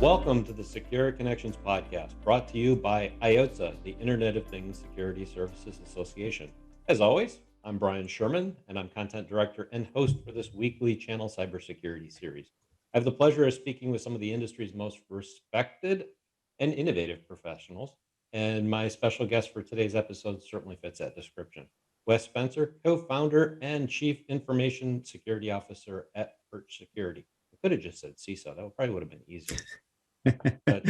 Welcome to the Secure Connections podcast, brought to you by IOTSA, the Internet of Things Security Services Association. As always, I'm Brian Sherman, and I'm content director and host for this weekly channel cybersecurity series. I have the pleasure of speaking with some of the industry's most respected and innovative professionals, and my special guest for today's episode certainly fits that description. Wes Spencer, co-founder and chief information security officer at Perch Security. I could have just said CISO. That probably would have been easier. But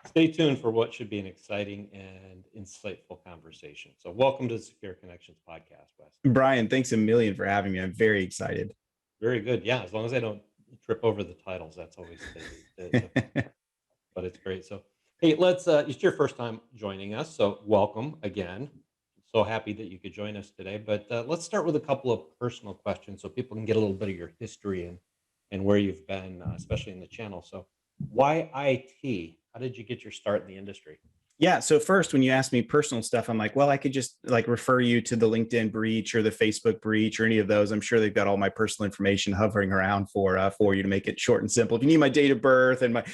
stay tuned for what should be an exciting and insightful conversation. So welcome to the Secure Connections podcast, Wes. Brian, thanks a million for having me. I'm very excited. Very good. Yeah, as long as I don't trip over the titles, that's always but it's great. So, hey, it's your first time joining us, so welcome again. So happy that you could join us today. But let's start with a couple of personal questions so people can get a little bit of your history and where you've been, especially in the channel. So why IT? How did you get your start in the industry? Yeah. So first, when you ask me personal stuff, I'm like, well, I could just refer you to the LinkedIn breach or the Facebook breach or any of those. I'm sure they've got all my personal information hovering around for you to make it short and simple. If you need my date of birth and my,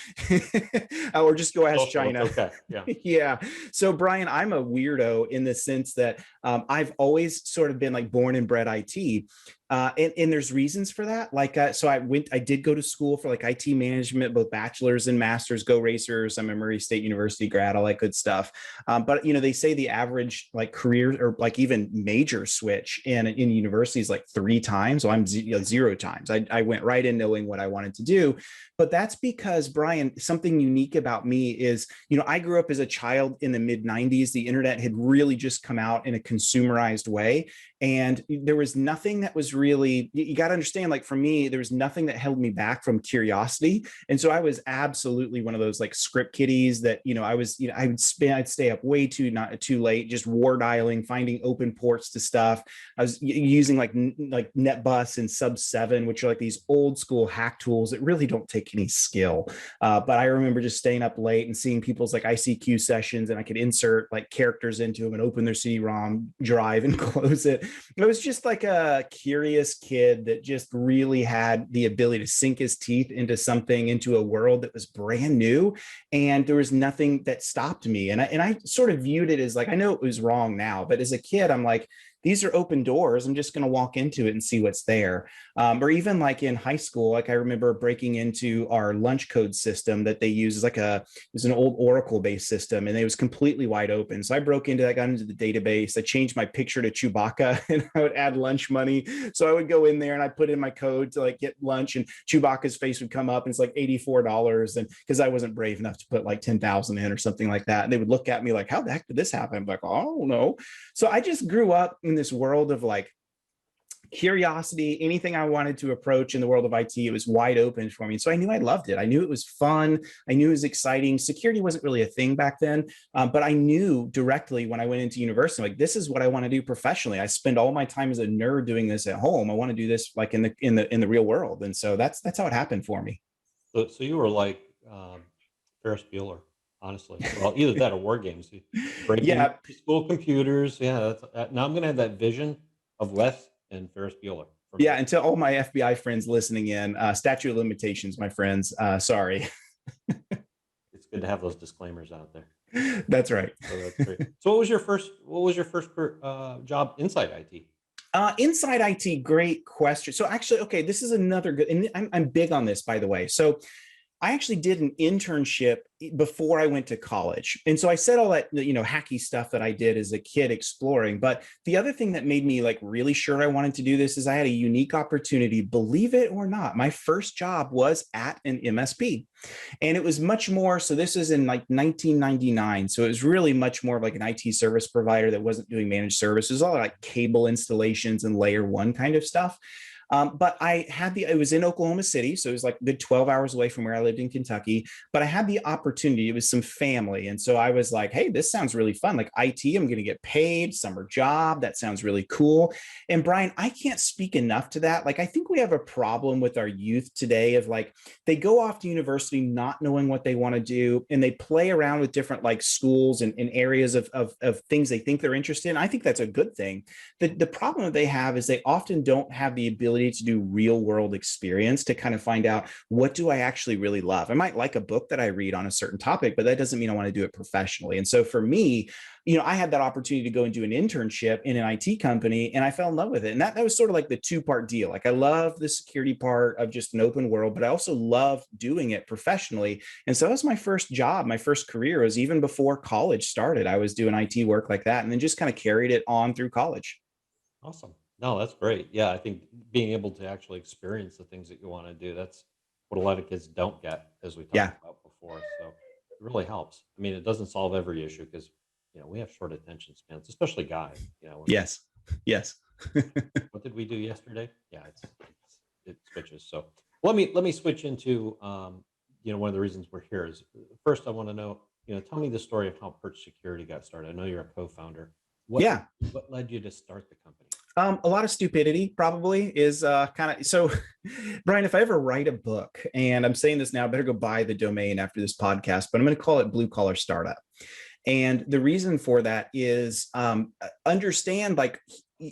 or just go ask China. Okay. Yeah. Yeah. So Brian, I'm a weirdo in the sense that I've always sort of been like born and bred IT. And there's reasons for that. I did go to school for like IT management, both bachelor's and master's, go racers. I'm a Murray State University grad, all that good stuff. But they say the average like career or like even major switch in university is like 3 times. So I'm 0 times. I went right in knowing what I wanted to do. But that's because, Brian, something unique about me is, I grew up as a child in the mid 90s. The internet had really just come out in a consumerized way. And there was nothing that was really, you got to understand, like for me, there was nothing that held me back from curiosity. And so I was absolutely one of those like script kiddies that, I'd stay up way not too late, just war dialing, finding open ports to stuff. I was using like NetBus and Sub 7, which are like these old school hack tools that really don't take any skill. But I remember just staying up late and seeing people's like ICQ sessions, and I could insert like characters into them and open their CD-ROM drive and close it. I was just like a curious kid that just really had the ability to sink his teeth into a world that was brand new. And there was nothing that stopped me. And I sort of viewed it as like, I know it was wrong now, but as a kid, I'm like, these are open doors. I'm just going to walk into it and see what's there. Or even like in high school, like I remember breaking into our lunch code system that they use. It was an old Oracle based system, and it was completely wide open. So I broke into that, got into the database. I changed my picture to Chewbacca and I would add lunch money. So I would go in there and I put in my code to like get lunch, and Chewbacca's face would come up and it's like $84. And because I wasn't brave enough to put like 10,000 in or something like that. And they would look at me like, how the heck did this happen? I'm like, oh, I don't know. So I just grew up in this world of like curiosity. Anything I wanted to approach in the world of IT, it was wide open for me. So I knew I loved it. I knew it was fun. I knew it was exciting. Security wasn't really a thing back then, but I knew directly when I went into university, like, this is what I want to do professionally. I spend all my time as a nerd doing this at home. I want to do this like in the real world. And so that's how it happened for me. So you were like Ferris Bueller. Honestly, well, either that or war games. Breaking school computers. Yeah, now I'm going to have that vision of Wes and Ferris Bueller. Yeah, and to all my FBI friends listening in, statute of limitations, my friends. Sorry. It's good to have those disclaimers out there. That's right. So that's great. So what was your first job inside IT? Inside IT, great question. So actually, okay, this is another good, and I'm big on this, by the way. So I actually did an internship before I went to college. And so I said all that, hacky stuff that I did as a kid exploring. But the other thing that made me like really sure I wanted to do this is I had a unique opportunity, believe it or not. My first job was at an MSP. And it was much more, so this is in like 1999. So it was really much more of like an IT service provider that wasn't doing managed services, all like cable installations and layer 1 kind of stuff. But it was in Oklahoma City. So it was like a good 12 hours away from where I lived in Kentucky, but I had the opportunity. It was some family. And so I was like, hey, this sounds really fun. Like IT, I'm going to get paid, summer job. That sounds really cool. And Brian, I can't speak enough to that. Like, I think we have a problem with our youth today of like, they go off to university not knowing what they want to do. And they play around with different like schools and areas of things they think they're interested in. I think that's a good thing. The problem that they have is they often don't have the ability ability to do real world experience to kind of find out, what do I actually really love? I might like a book that I read on a certain topic, but that doesn't mean I want to do it professionally. And so for me, I had that opportunity to go and do an internship in an IT company, and I fell in love with it. And that was sort of like the two-part deal. Like, I love the security part of just an open world, but I also love doing it professionally. And so that was my first job. My first career was even before college started. I was doing IT work like that, and then just kind of carried it on through college. Awesome. No, that's great. Yeah, I think being able to actually experience the things that you want to do, that's what a lot of kids don't get, as we Yeah. talked about before. So it really helps. I mean, it doesn't solve every issue because, we have short attention spans, especially guys. When we, Yes. Yes. what did we do yesterday? Yeah, it switches. So let me switch into, one of the reasons we're here is, first I want to know, tell me the story of how Perch Security got started. I know you're a co-founder. What Yeah. what led you to start the company? A lot of stupidity probably is kind of so. Brian, if I ever write a book, and I'm saying this now, I better go buy the domain after this podcast, but I'm going to call it Blue Collar Startup. And the reason for that is, understand, like,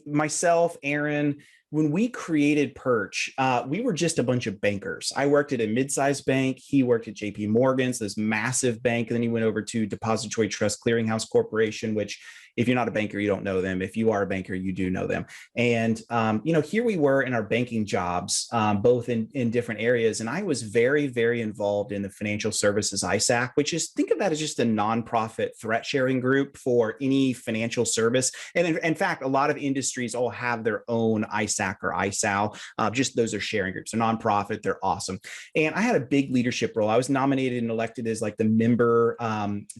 myself, Aaron, when we created Perch, we were just a bunch of bankers. I worked at a mid-sized bank. He worked at JP Morgan's, this massive bank. And then he went over to Depository Trust Clearinghouse Corporation, which, if you're not a banker, you don't know them. If you are a banker, you do know them. And, here we were in our banking jobs, both in different areas. And I was very, very involved in the Financial Services ISAC, which is, think of that as just a nonprofit threat sharing group for any financial service. And in fact, a lot of industries all have their own ISAC or ISAL. Just those are sharing groups. They're nonprofit. They're awesome. And I had a big leadership role. I was nominated and elected as like the member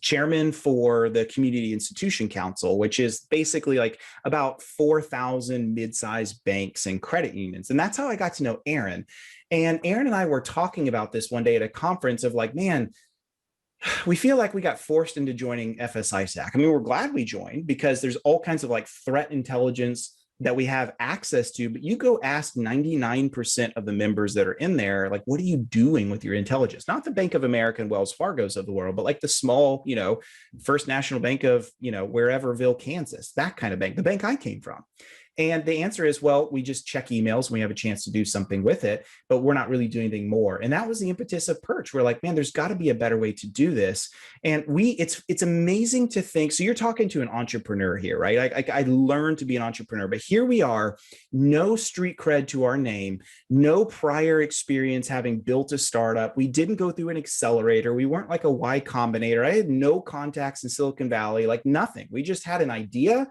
chairman for the Community Institution Council, which is basically like about 4,000 mid-sized banks and credit unions. And that's how I got to know Aaron. And Aaron and I were talking about this one day at a conference of like, man, we feel like we got forced into joining FSISAC. I mean, we're glad we joined because there's all kinds of like threat intelligence that we have access to, but you go ask 99% of the members that are in there, like, what are you doing with your intelligence? Not the Bank of America and Wells Fargo's of the world, but like the small, First National Bank of, whereverville, Kansas, that kind of bank, the bank I came from. And the answer is, well, we just check emails when we have a chance to do something with it, but we're not really doing anything more. And that was the impetus of Perch. We're like, man, there's got to be a better way to do this. And it's amazing to think. So you're talking to an entrepreneur here, right? I learned to be an entrepreneur, but here we are, no street cred to our name, no prior experience having built a startup. We didn't go through an accelerator. We weren't like a Y Combinator. I had no contacts in Silicon Valley, like nothing. We just had an idea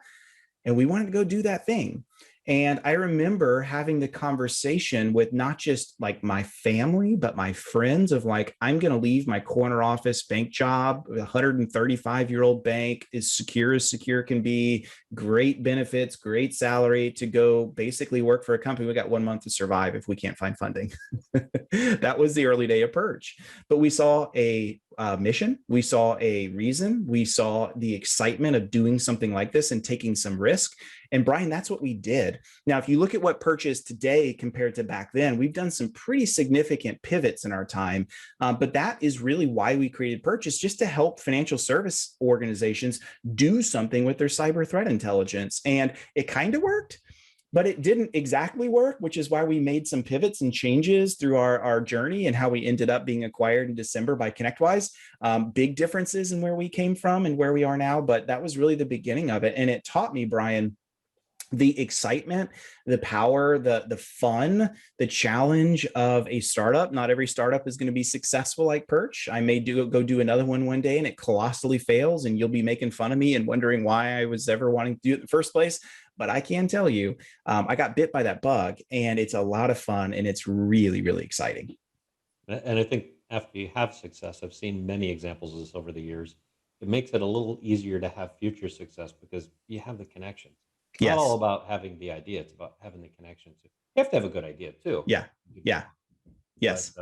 and we wanted to go do that thing. And I remember having the conversation with not just like my family, but my friends of like, I'm going to leave my corner office bank job, a 135-year-old bank, as secure can be, great benefits, great salary, to go basically work for a company. We got 1 month to survive if we can't find funding. That was the early day of Perch. But we saw a mission. We saw a reason. We saw the excitement of doing something like this and taking some risk. And Brian, that's what we did. Now, if you look at what Perch is today compared to back then, we've done some pretty significant pivots in our time. But that is really why we created Perch, is just to help financial service organizations do something with their cyber threat intelligence. And it kind of worked, but it didn't exactly work, which is why we made some pivots and changes through our journey and how we ended up being acquired in December by Connectwise. Big differences in where we came from and where we are now, but that was really the beginning of it. And it taught me, Brian, the excitement, the power, the fun, the challenge of a startup. Not every startup is going to be successful like Perch. I may go do another one day and it colossally fails and you'll be making fun of me and wondering why I was ever wanting to do it in the first place. But I can tell you, I got bit by that bug and it's a lot of fun and it's really, really exciting. And I think after you have success, I've seen many examples of this over the years. It makes it a little easier to have future success because you have the connections. It's not all Yes. about having the idea; it's about having the connections. You have to have a good idea too. Yeah. Yeah. But Yes.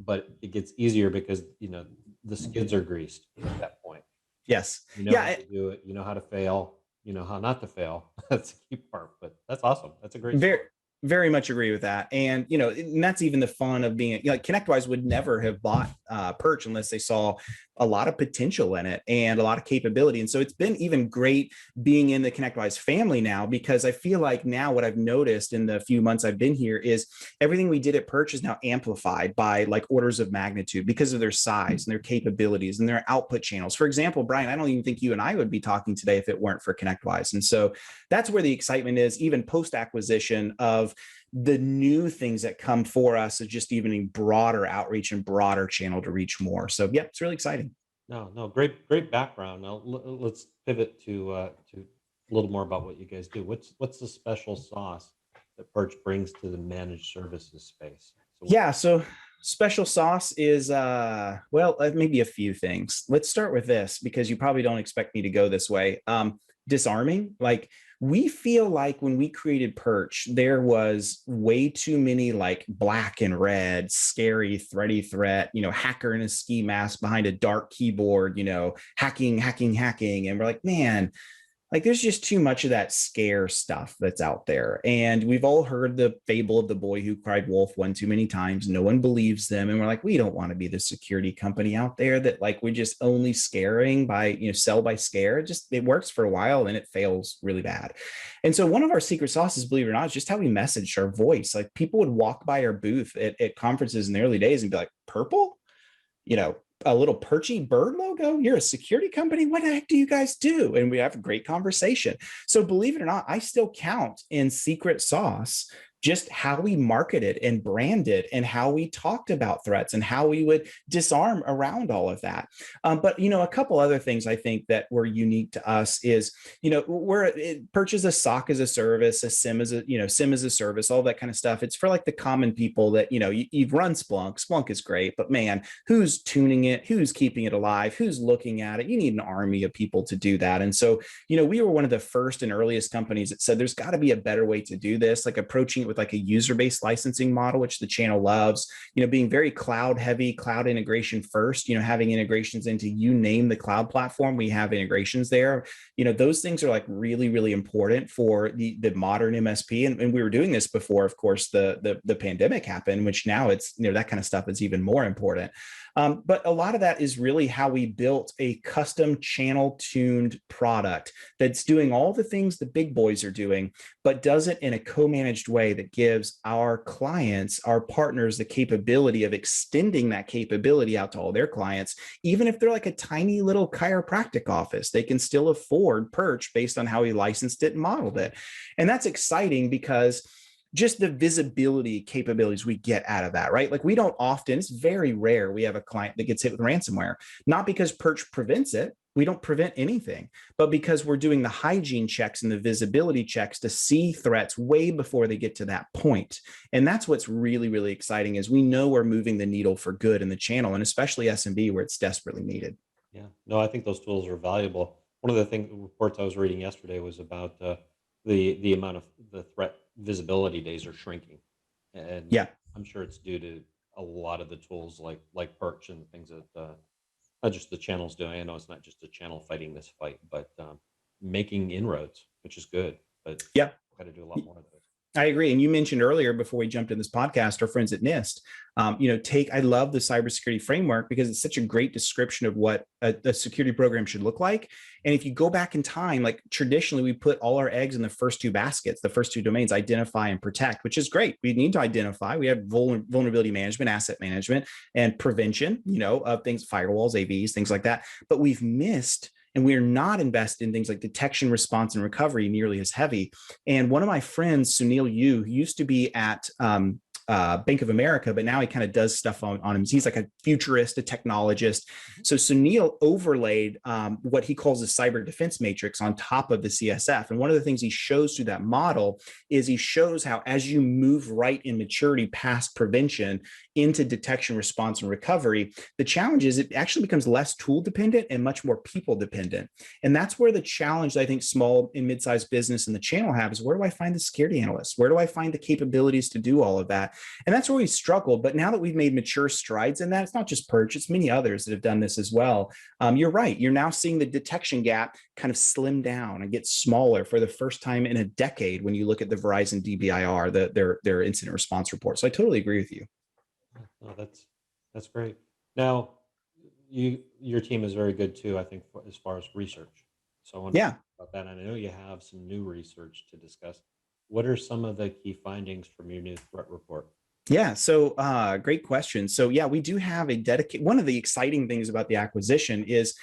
but it gets easier because the skids are greased at that point. Yes. You know how Yeah. to do it. You know how to fail. You know how not to fail. That's the key part. But that's awesome. That's a great Very, story. Very much agree with that. And, and that's even the fun of being, like Connectwise would never have bought Perch unless they saw a lot of potential in it and a lot of capability. And so it's been even great being in the Connectwise family now, because I feel like now what I've noticed in the few months I've been here is everything we did at Perch is now amplified by like orders of magnitude because of their size and their capabilities and their output channels. For example, Brian, I don't even think you and I would be talking today if it weren't for Connectwise. And so that's where the excitement is, even post-acquisition, of the new things that come for us, is just even a broader outreach and broader channel to reach more. So yeah, it's really exciting. No, great background. Now let's pivot to a little more about what you guys do. What's the special sauce that Perch brings to the managed services space? So special sauce is maybe a few things. Let's start with this, because you probably don't expect me to go this way. Disarming. Like, we feel like when we created Perch, there was way too many like black and red, scary, thready threat, hacker in a ski mask behind a dark keyboard, hacking. And we're like, man, like there's just too much of that scare stuff that's out there. And we've all heard the fable of the boy who cried wolf one too many times. No one believes them. And we're like, we don't want to be the security company out there that like we're just only scaring by, sell by scare. It works for a while and it fails really bad. And so one of our secret sauces, believe it or not, is just how we message our voice. Like, people would walk by our booth at conferences in the early days and be like, purple? A little perchy bird logo? You're a security company? What the heck do you guys do? And we have a great conversation. So believe it or not, I still count in secret sauce just how we marketed and branded and how we talked about threats and how we would disarm around all of that. But a couple other things I think that were unique to us is, Perch is a SOC as a service, a SIM as a service, all that kind of stuff. It's for like the common people that, you've run Splunk. Splunk is great, but man, who's tuning it? Who's keeping it alive? Who's looking at it? You need an army of people to do that. And so, we were one of the first and earliest companies that said, there's got to be a better way to do this, like approaching it with like a user-based licensing model, which the channel loves, being very cloud heavy, cloud integration first, having integrations into, you name the cloud platform, we have integrations there. Those things are like really, really important for the modern MSP. And we were doing this before, of course, the pandemic happened, which now it's, that kind of stuff is even more important. But a lot of that is really how we built a custom channel tuned product that's doing all the things the big boys are doing, but does it in a co-managed way that gives our clients, our partners, the capability of extending that capability out to all their clients. Even if they're like a tiny little chiropractic office, they can still afford Perch based on how we licensed it and modeled it. And that's exciting because just the visibility capabilities we get out of that, right? Like, we don't often, it's very rare we have a client that gets hit with ransomware, not because Perch prevents it. We don't prevent anything, but because we're doing the hygiene checks and the visibility checks to see threats way before they get to that point. And that's what's really, really exciting, is we know we're moving the needle for good in the channel, and especially SMB where it's desperately needed. Yeah, no, I think those tools are valuable. One of the reports I was reading yesterday was about the amount of the threat visibility days are shrinking, and Yeah. I'm sure it's due to a lot of the tools like Perch and things that not just the channel's doing. I know it's not just a channel fighting this fight, but making inroads, which is good. But Yeah. got to do a lot more of those. I agree. And you mentioned earlier before we jumped in this podcast, our friends at NIST, I love the cybersecurity framework because it's such a great description of what a security program should look like. And if you go back in time, like traditionally, we put all our eggs in the first two baskets, the first two domains, identify and protect, which is great. We need to identify. We have vulnerability management, asset management, and prevention, of things, firewalls, AVs, things like that. But we've missed, and we're not invested in things like detection, response, and recovery nearly as heavy. And one of my friends, Sunil Yu, who used to be at Bank of America, but now he kind of does stuff on him. He's like a futurist, a technologist. So Sunil overlaid what he calls a cyber defense matrix on top of the CSF. And one of the things he shows through that model is he shows how, as you move right in maturity past prevention into detection, response, and recovery, the challenge is it actually becomes less tool dependent and much more people dependent. And that's where the challenge I think small and mid-sized business and the channel have is, where do I find the security analysts? Where do I find the capabilities to do all of that? And that's where we struggled. But now that we've made mature strides in that, it's not just Perch, it's many others that have done this as well. You're right. You're now seeing the detection gap kind of slim down and get smaller for the first time in a decade when you look at the Verizon DBIR, their incident response report. So I totally agree with you. Oh, that's great. Now, your team is very good too, I think, as far as research. So I want to Yeah. talk about that. And I know you have some new research to discuss. What are some of the key findings from your new threat report? Yeah, so great question. So yeah, we do have a dedicated, one of the exciting things about the acquisition is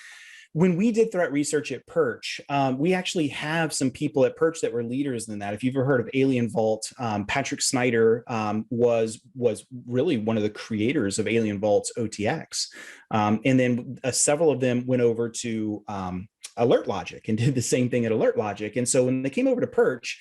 when we did threat research at Perch, we actually have some people at Perch that were leaders in that. If you've ever heard of Alien Vault, Patrick Snyder was really one of the creators of Alien Vault's OTX. And then several of them went over to Alert Logic and did the same thing at Alert Logic. And so when they came over to Perch,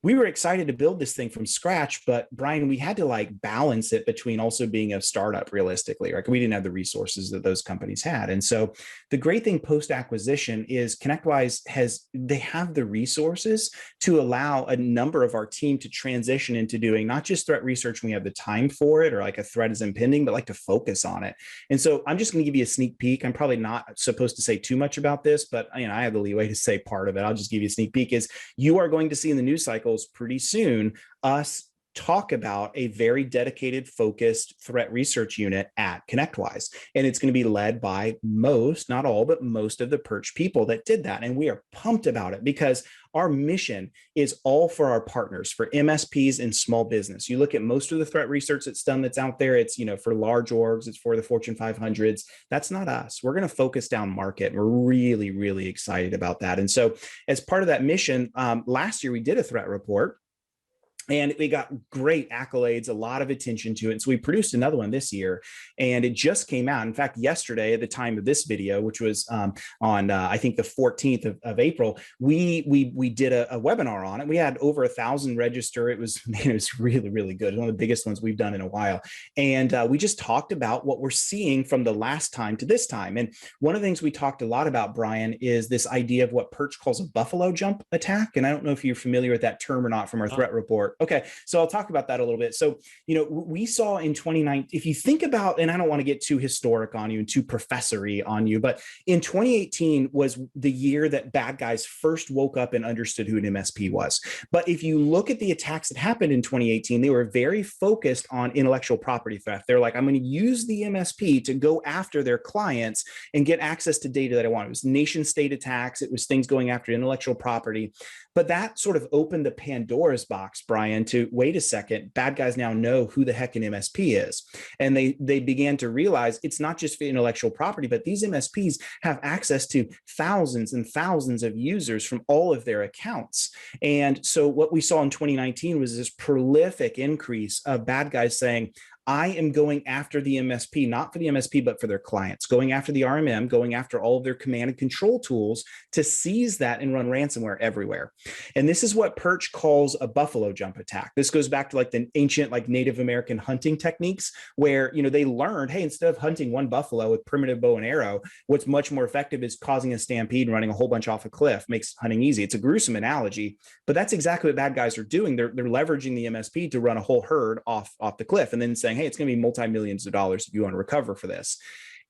we were excited to build this thing from scratch, but Brian, we had to like balance it between also being a startup realistically, right? We didn't have the resources that those companies had. And so the great thing post-acquisition is Connectwise they have the resources to allow a number of our team to transition into doing not just threat research when we have the time for it or like a threat is impending, but like to focus on it. And so I'm just going to give you a sneak peek. I'm probably not supposed to say too much about this, but I have the leeway to say part of it. I'll just give you a sneak peek is you are going to see in the news cycle pretty soon us talk about a very dedicated, focused threat research unit at Connectwise. And it's going to be led by most, not all, but most of the Perch people that did that. And we are pumped about it because our mission is all for our partners, for MSPs and small business. You look at most of the threat research that's done that's out there, it's for large orgs, it's for the Fortune 500s. That's not us. We're going to focus down market. We're really, really excited about that. And so as part of that mission, last year we did a threat report. And we got great accolades, a lot of attention to it. And so we produced another one this year, and it just came out. In fact, yesterday at the time of this video, which was on I think the 14th of April, we did a webinar on it. We had over 1,000 register. It was really, really good. One of the biggest ones we've done in a while. And we just talked about what we're seeing from the last time to this time. And one of the things we talked a lot about, Brian, is this idea of what Perch calls a buffalo jump attack. And I don't know if you're familiar with that term or not from our threat report. Okay, so I'll talk about that a little bit. So, we saw in 2019, if you think about, and I don't want to get too historic on you and too professory on you, but in 2018 was the year that bad guys first woke up and understood who an MSP was. But if you look at the attacks that happened in 2018, they were very focused on intellectual property theft. They're like, I'm going to use the MSP to go after their clients and get access to data that I want. It was nation state attacks. It was things going after intellectual property. But that sort of opened the Pandora's box, Brian, to wait a second, bad guys now know who the heck an MSP is. And they began to realize it's not just for intellectual property, but these MSPs have access to thousands and thousands of users from all of their accounts. And so what we saw in 2019 was this prolific increase of bad guys saying, I am going after the MSP, not for the MSP, but for their clients, going after the RMM, going after all of their command and control tools to seize that and run ransomware everywhere. And this is what Perch calls a buffalo jump attack. This goes back to like the ancient like Native American hunting techniques where, they learned, hey, instead of hunting one buffalo with primitive bow and arrow, what's much more effective is causing a stampede and running a whole bunch off a cliff, makes hunting easy. It's a gruesome analogy, but that's exactly what bad guys are doing. They're leveraging the MSP to run a whole herd off the cliff and then saying, hey, it's going to be multi-millions of dollars if you want to recover for this.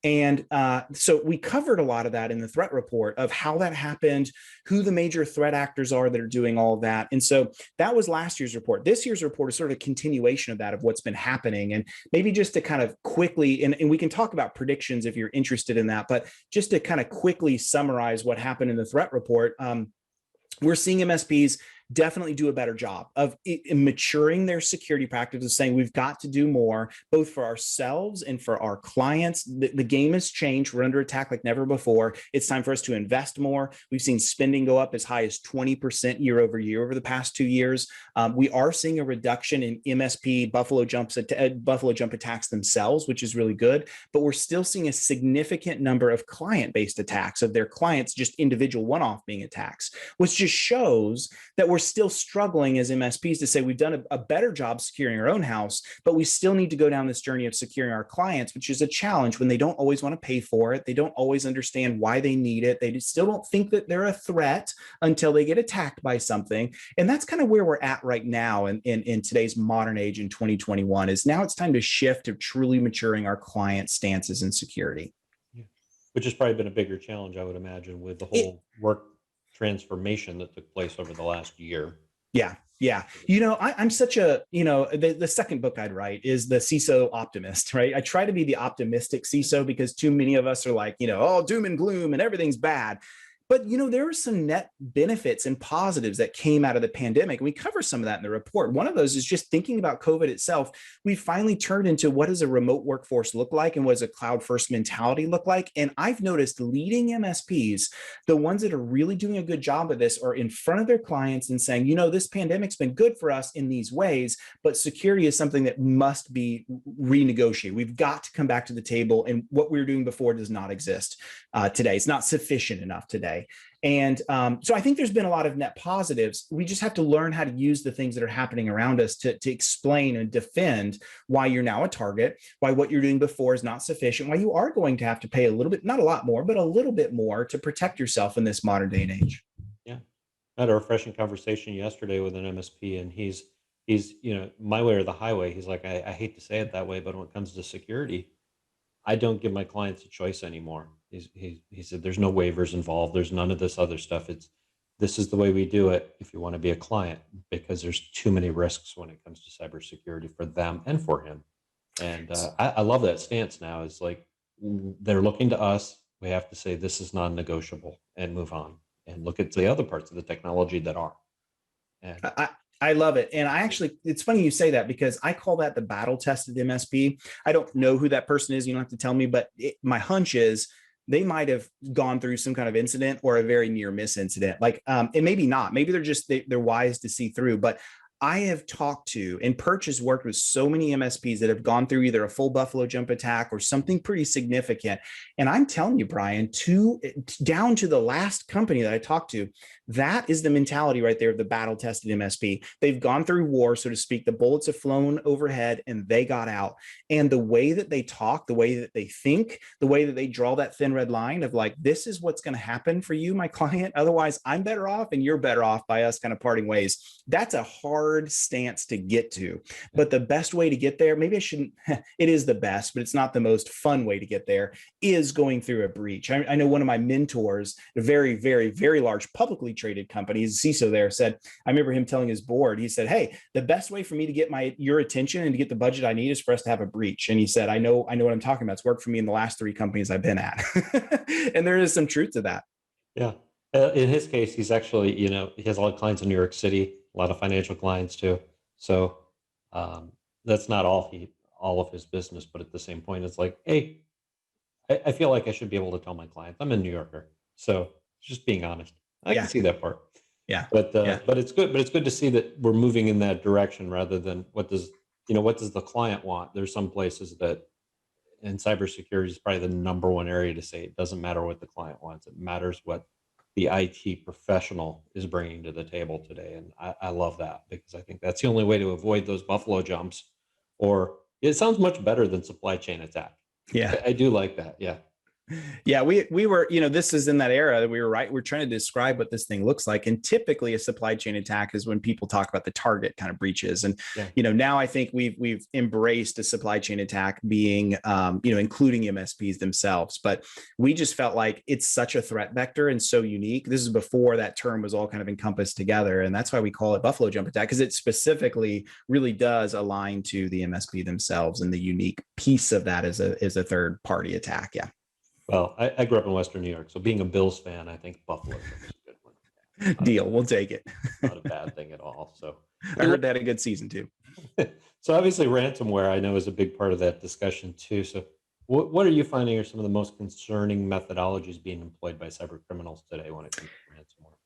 And so we covered a lot of that in the threat report of how that happened, who the major threat actors are that are doing all of that. And so that was last year's report. This year's report is sort of a continuation of that, of what's been happening. And maybe just to kind of quickly, and we can talk about predictions if you're interested in that, but just to kind of quickly summarize what happened in the threat report, we're seeing MSPs definitely do a better job of maturing their security practices, saying we've got to do more, both for ourselves and for our clients. The game has changed. We're under attack like never before. It's time for us to invest more. We've seen spending go up as high as 20% year over year over the past 2 years. We are seeing a reduction in MSP buffalo jump attacks themselves, which is really good. But we're still seeing a significant number of client-based attacks of their clients, just individual one-off being attacks, which just shows that we're still struggling as MSPs to say we've done a better job securing our own house, but we still need to go down this journey of securing our clients, which is a challenge when they don't always want to pay for it. They don't always understand why they need it. They still don't think that they're a threat until they get attacked by something. And that's kind of where we're at right now in today's modern age in 2021 is now it's time to shift to truly maturing our client stances in security. Yeah. Which has probably been a bigger challenge, I would imagine, with the whole work transformation that took place over the last year. Yeah. Yeah. I'm such a, the second book I'd write is the CISO optimist, right? I try to be the optimistic CISO because too many of us are like, oh, doom and gloom and everything's bad. But, there were some net benefits and positives that came out of the pandemic. And we cover some of that in the report. One of those is just thinking about COVID itself. We finally turned into what does a remote workforce look like and what does a cloud first mentality look like? And I've noticed leading MSPs, the ones that are really doing a good job of this are in front of their clients and saying, this pandemic's been good for us in these ways, but security is something that must be renegotiated. We've got to come back to the table. And what we were doing before does not exist today. It's not sufficient enough today. And so I think there's been a lot of net positives. We just have to learn how to use the things that are happening around us to explain and defend why you're now a target, why what you're doing before is not sufficient, why you are going to have to pay a little bit, not a lot more, but a little bit more to protect yourself in this modern day and age. Yeah. I had a refreshing conversation yesterday with an MSP, and he's my way or the highway. He's like, I hate to say it that way, but when it comes to security, I don't give my clients a choice anymore. He said, there's no waivers involved. There's none of this other stuff. This is the way we do it if you want to be a client, because there's too many risks when it comes to cybersecurity for them and for him. And I love that stance now. It's like they're looking to us. We have to say this is non-negotiable and move on and look at the other parts of the technology that are. And I love it. And it's funny you say that because I call that the battle tested MSP. I don't know who that person is. You don't have to tell me, but my hunch is they might have gone through some kind of incident or a very near miss incident. And maybe not, maybe they're wise to see through, but I have talked to, and Perch has worked with so many MSPs that have gone through either a full Buffalo jump attack or something pretty significant. And I'm telling you, Brian, down to the last company that I talked to, that is the mentality right there of the battle tested MSP. They've gone through war, so to speak. The bullets have flown overhead and they got out. And the way that they talk, the way that they think, the way that they draw that thin red line of like, this is what's going to happen for you, my client. Otherwise, I'm better off and you're better off by us kind of parting ways. That's a hard stance to get to, but the best way to get there, maybe I shouldn't, it is the best, but it's not the most fun way to get there, is going through a breach. I know one of my mentors, a very, very, very large publicly traded company, he's a CISO there, said, I remember him telling his board, he said, hey, the best way for me to get your attention and to get the budget I need is for us to have a breach. And he said, I know what I'm talking about. It's worked for me in the last 3 companies I've been at. And there is some truth to that. Yeah. In his case, he's actually, he has a lot of clients in New York City, a lot of financial clients too. So that's not all of his business, but at the same point, it's like, hey, I feel like I should be able to tell my clients I'm a New Yorker. So just being honest, I can see that part. Yeah. But it's good. But it's good to see that we're moving in that direction rather than what does the client want. There's some places that in cybersecurity is probably the number one area to say it doesn't matter what the client wants. It matters what the IT professional is bringing to the table today. And I love that because I think that's the only way to avoid those Buffalo jumps, or it sounds much better than supply chain attack. Yeah. I do like that. Yeah. Yeah, we were, this is in that era that we were right. We're trying to describe what this thing looks like. And typically a supply chain attack is when people talk about the target kind of breaches. And, now I think we've embraced a supply chain attack being, including MSPs themselves. But we just felt like it's such a threat vector and so unique. This is before that term was all kind of encompassed together. And that's why we call it Buffalo jump attack, because it specifically really does align to the MSP themselves and the unique piece of that is a third party attack. Yeah. Well, I grew up in Western New York, so being a Bills fan, I think Buffalo is a good one. Deal, we'll take it. Not a bad thing at all. So I heard they had a good season too. So obviously ransomware, I know, is a big part of that discussion too. So what are you finding are some of the most concerning methodologies being employed by cyber criminals today when it comes to ransomware?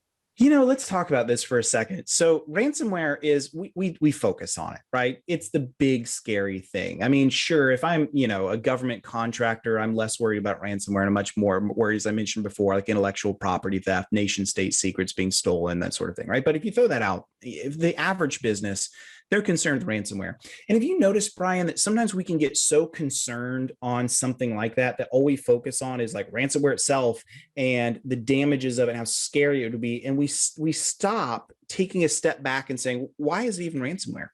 Let's talk about this for a second. So ransomware is, we focus on it, right? It's the big scary thing. I mean, sure, if I'm, a government contractor, I'm less worried about ransomware and I'm much more worried, as I mentioned before, like intellectual property theft, nation state secrets being stolen, that sort of thing, right? But if you throw that out, if the average business, they're concerned with ransomware. And if you notice, Brian, that sometimes we can get so concerned on something like that all we focus on is like ransomware itself and the damages of it, and how scary it would be. And we stop taking a step back and saying, why is it even ransomware?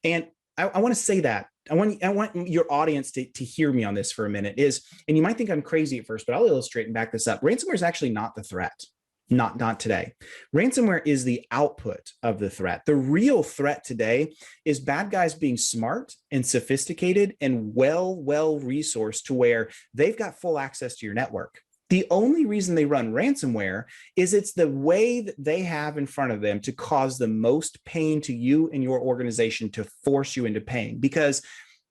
And I want to say that. I want your audience to hear me on this for a minute and you might think I'm crazy at first, but I'll illustrate and back this up. Ransomware is actually not the threat. Not today. Ransomware is the output of the threat. The real threat today is bad guys being smart and sophisticated and well resourced to where they've got full access to your network. The only reason they run ransomware is it's the way that they have in front of them to cause the most pain to you and your organization, to force you into paying. Because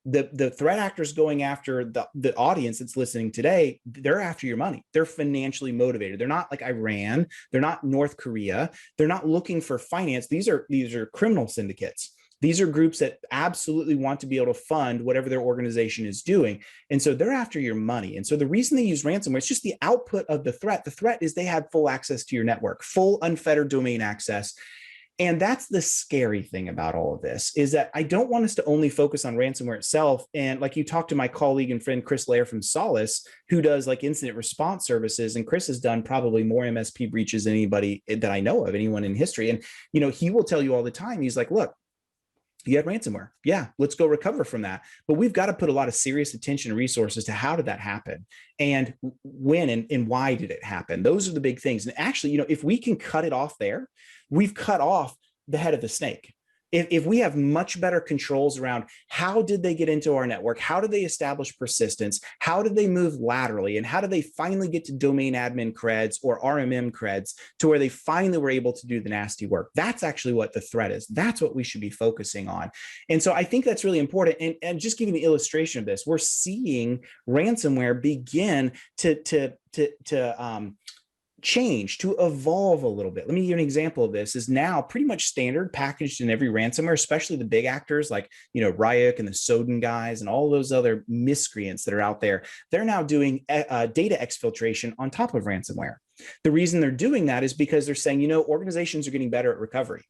the threat actors going after the audience that's listening today, they're after your money. They're financially motivated. They're not like Iran. They're not North Korea. They're not looking for finance. These are criminal syndicates. These are groups that absolutely want to be able to fund whatever their organization is doing. And so they're after your money. And so the reason they use ransomware, it's just the output of the threat. The threat is they had full access to your network, full unfettered domain access. And that's the scary thing about all of this, is that I don't want us to only focus on ransomware itself. And like you talked to my colleague and friend, Chris Lair from Solace, who does like incident response services. And Chris has done probably more MSP breaches than anybody that I know of, anyone in history. And, he will tell you all the time, he's like, look, you had ransomware. Yeah, let's go recover from that. But we've got to put a lot of serious attention and resources to how did that happen and when and why did it happen? Those are the big things. And actually, if we can cut it off there, we've cut off the head of the snake. If we have much better controls around how did they get into our network, how did they establish persistence, how did they move laterally, and how did they finally get to domain admin creds or RMM creds to where they finally were able to do the nasty work. That's actually what the threat is. That's what we should be focusing on. And so I think that's really important. And just giving the illustration of this, we're seeing ransomware begin to change, to evolve a little bit. Let me give you an example of this. Is now pretty much standard packaged in every ransomware, especially the big actors like, Ryuk and the Soden guys and all those other miscreants that are out there. They're now doing data exfiltration on top of ransomware. The reason they're doing that is because they're saying, organizations are getting better at recovery.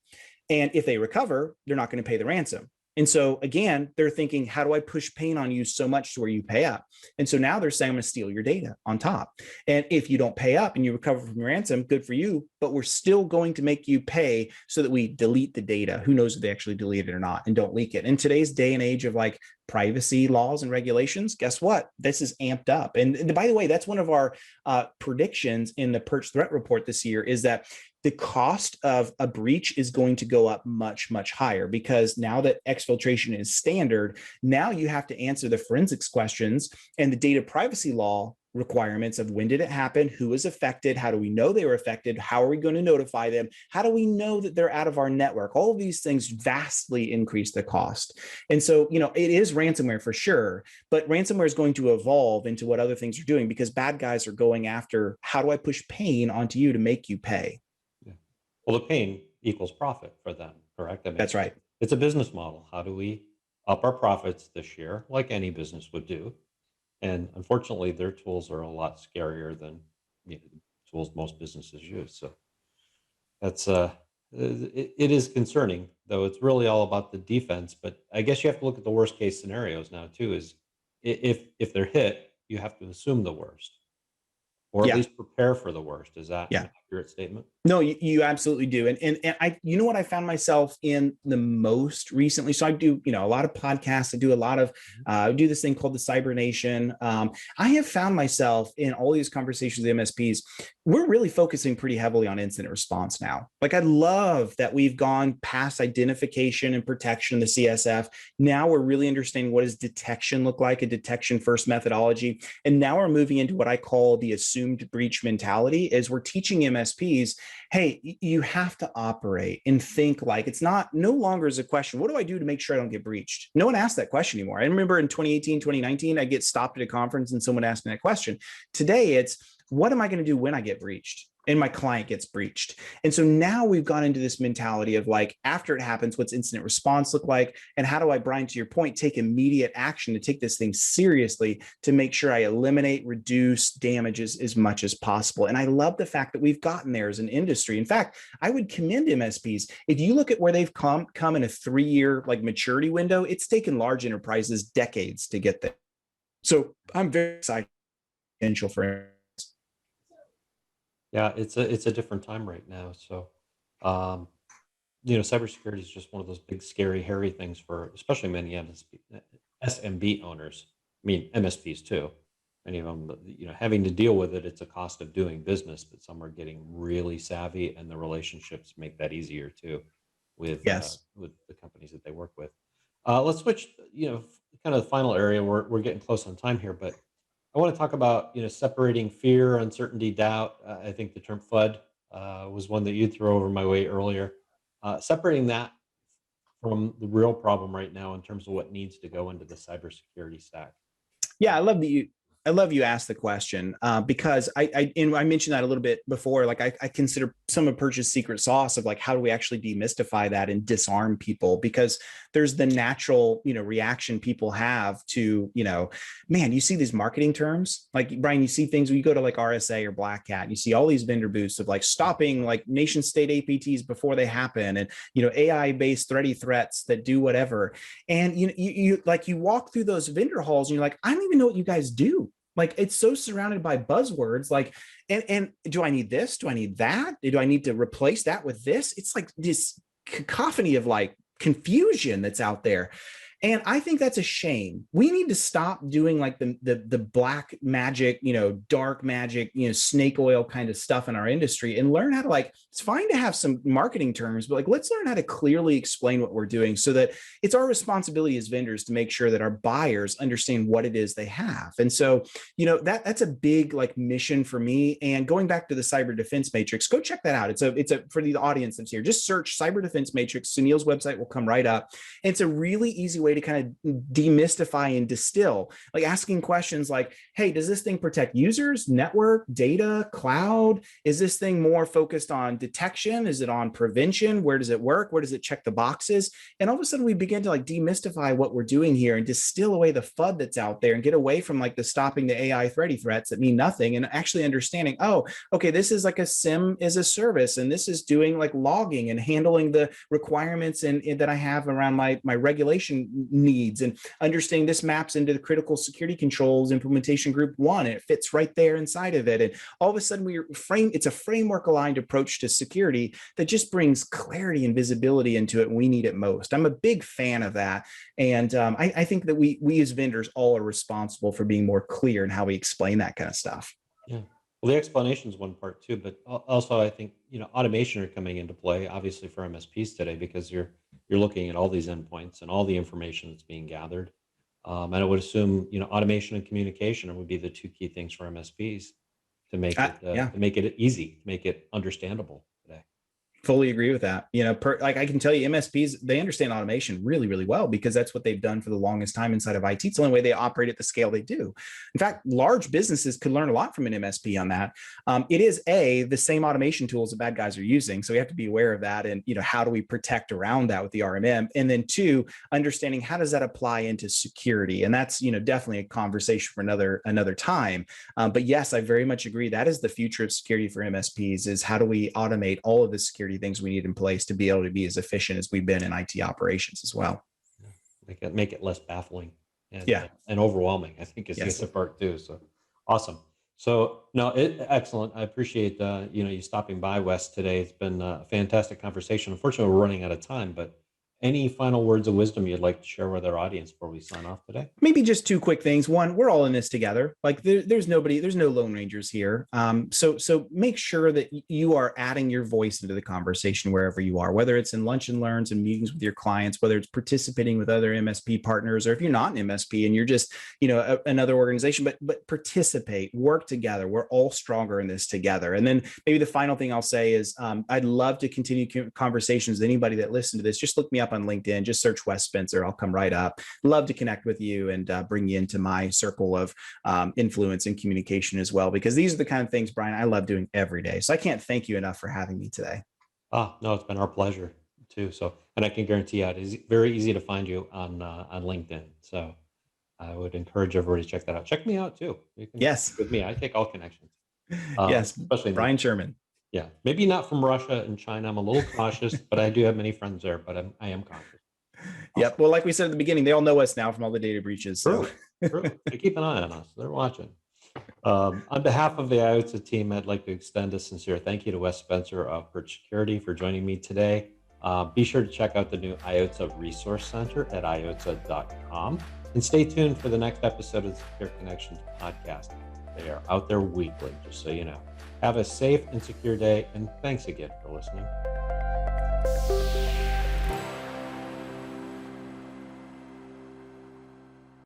And if they recover, they're not going to pay the ransom. And so again, they're thinking, how do I push pain on you so much to where you pay up? And so now they're saying, I'm going to steal your data on top. And if you don't pay up and you recover from your ransom, good for you, but we're still going to make you pay so that we delete the data. Who knows if they actually delete it or not, and don't leak it. In today's day and age of like privacy laws and regulations, guess what? This is amped up. And by the way, that's one of our predictions in the Perch threat report this year, is that the cost of a breach is going to go up much, much higher, because now that exfiltration is standard, now you have to answer the forensics questions and the data privacy law requirements of when did it happen, who was affected, how do we know they were affected, how are we going to notify them, how do we know that they're out of our network. All of these things vastly increase the cost. And so, it is ransomware for sure, but ransomware is going to evolve into what other things are doing, because bad guys are going after, how do I push pain onto you to make you pay? Yeah. Well, the pain equals profit for them, correct? I mean, That's right. It's a business model. How do we up our profits this year, like any business would do? And unfortunately, their tools are a lot scarier than the tools most businesses use. So that's it is concerning, though. It's really all about the defense. But I guess you have to look at the worst case scenarios now too. Is if they're hit, you have to assume the worst, or at Yeah. least prepare for the worst. Is that Yeah. an accurate statement? No, you absolutely do. And I, what I found myself in the most recently. So I do, a lot of podcasts. I do a lot of, I do this thing called the Cyber Nation. I have found myself in all these conversations with MSPs, we're really focusing pretty heavily on incident response now. Like, I love that we've gone past identification and protection, the CSF. Now we're really understanding what does detection look like, a detection first methodology. And now we're moving into what I call the assumed breach mentality, is we're teaching MSPs, hey, you have to operate and think like it's no longer is a question, what do I do to make sure I don't get breached? No one asked that question anymore. I remember in 2018, 2019, I get stopped at a conference and someone asked me that question. Today, it's what am I going to do when I get breached? and my client gets breached. And so now we've gone into this mentality of like, after it happens, what's incident response look like? And how do I, Brian, to your point, take immediate action to take this thing seriously to make sure I eliminate, reduce damages as much as possible? And I love the fact that we've gotten there as an industry. In fact, I would commend MSPs. If you look at where they've come in a 3-year like maturity window, it's taken large enterprises decades to get there. So I'm very excited for. Yeah, it's a different time right now. So, cybersecurity is just one of those big, scary, hairy things for especially many SMB owners. I mean, MSPs too. Many of them, having to deal with it. It's a cost of doing business, but some are getting really savvy, and the relationships make that easier too Yes. with the companies that they work with. Let's switch. Kind of the final area. We're getting close on time here, but I want to talk about separating fear, uncertainty, doubt. I think the term FUD was one that you threw over my way earlier. Separating that from the real problem right now in terms of what needs to go into the cybersecurity stack. Yeah, I love you asked the question because I mentioned that a little bit before. Like I consider some of Perch's secret sauce of like how do we actually demystify that and disarm people, because there's the natural reaction people have to man, you see these marketing terms like Brian, you see things when you go to like RSA or Black Hat, and you see all these vendor booths of like stopping like nation state APTs before they happen, and AI based threats that do whatever, and you walk through those vendor halls and you're like, I don't even know what you guys do. Like it's so surrounded by buzzwords, like, and do I need this? Do I need that? Do I need to replace that with this? It's like this cacophony of like confusion that's out there. And I think that's a shame. We need to stop doing like the black magic, dark magic, snake oil kind of stuff in our industry, and learn how to like, it's fine to have some marketing terms, but like, let's learn how to clearly explain what we're doing so that it's our responsibility as vendors to make sure that our buyers understand what it is they have. And so, that's a big like mission for me. And going back to the cyber defense matrix, go check that out. It's a for the audience that's here, just search cyber defense matrix. Sunil's website will come right up. And it's a really easy way to kind of demystify and distill, like asking questions like, hey, does this thing protect users, network, data, cloud? Is this thing more focused on detection? Is it on prevention? Where does it work? Where does it check the boxes? And all of a sudden we begin to like demystify what we're doing here and distill away the FUD that's out there and get away from like the stopping the AI threats that mean nothing, and actually understanding, oh, okay, this is like a SIM as a service, and this is doing like logging and handling the requirements and that I have around my regulation needs, and understanding this maps into the critical security controls implementation group 1. It fits right there inside of it. And all of a sudden it's a framework aligned approach to security that just brings clarity and visibility into it when we need it most. I'm a big fan of that. And I think that we as vendors all are responsible for being more clear in how we explain that kind of stuff. Yeah. Well, the explanation is one part too, but also I think automation are coming into play, obviously for MSPs today, because you're looking at all these endpoints and all the information that's being gathered. And I would assume automation and communication would be the two key things for MSPs to make it easy, to make it understandable today. Fully agree with that. Like I can tell you, MSPs, they understand automation really, really well because that's what they've done for the longest time inside of IT. It's the only way they operate at the scale they do. In fact, large businesses could learn a lot from an MSP on that. It is the same automation tools that bad guys are using. So we have to be aware of that. And, how do we protect around that with the RMM? And then 2, understanding how does that apply into security? And that's, definitely a conversation for another time. But yes, I very much agree. That is the future of security for MSPs, is how do we automate all of the security things we need in place to be able to be as efficient as we've been in IT operations as well. Make it less baffling and overwhelming, I think is the other part too. So awesome. So no, excellent. I appreciate you stopping by, Wes, today. It's been a fantastic conversation. Unfortunately, we're running out of time, but any final words of wisdom you'd like to share with our audience before we sign off today? Maybe just 2 quick things. One, we're all in this together. Like there's no Lone Rangers here. So make sure that you are adding your voice into the conversation wherever you are, whether it's in lunch and learns and meetings with your clients, whether it's participating with other MSP partners, or if you're not an MSP and you're just, another organization, but participate, work together. We're all stronger in this together. And then maybe the final thing I'll say is I'd love to continue conversations with anybody that listened to this. Just look me up up on LinkedIn. Just search Wes Spencer. I'll come right up. Love to connect with you and bring you into my circle of influence and communication as well, because these are the kind of things, Brian, I love doing every day. So I can't thank you enough for having me today. No, it's been our pleasure too. So, and I can guarantee you, it is very easy to find you on LinkedIn. So, I would encourage everybody to check that out. Check me out too. You can Yes. with me. I take all connections. Yes. Especially Brian Sherman. Yeah, maybe not from Russia and China. I'm a little cautious, but I do have many friends there. But I am cautious. Yep. Awesome. Well, like we said at the beginning, they all know us now from all the data breaches. So True. They keep an eye on us. They're watching. On behalf of the IOTA team, I'd like to extend a sincere thank you to Wes Spencer of Perch Security for joining me today. Be sure to check out the new IOTA Resource Center at iota.com and stay tuned for the next episode of the Secure Connections podcast. They are out there weekly, just so you know. Have a safe and secure day, and thanks again for listening.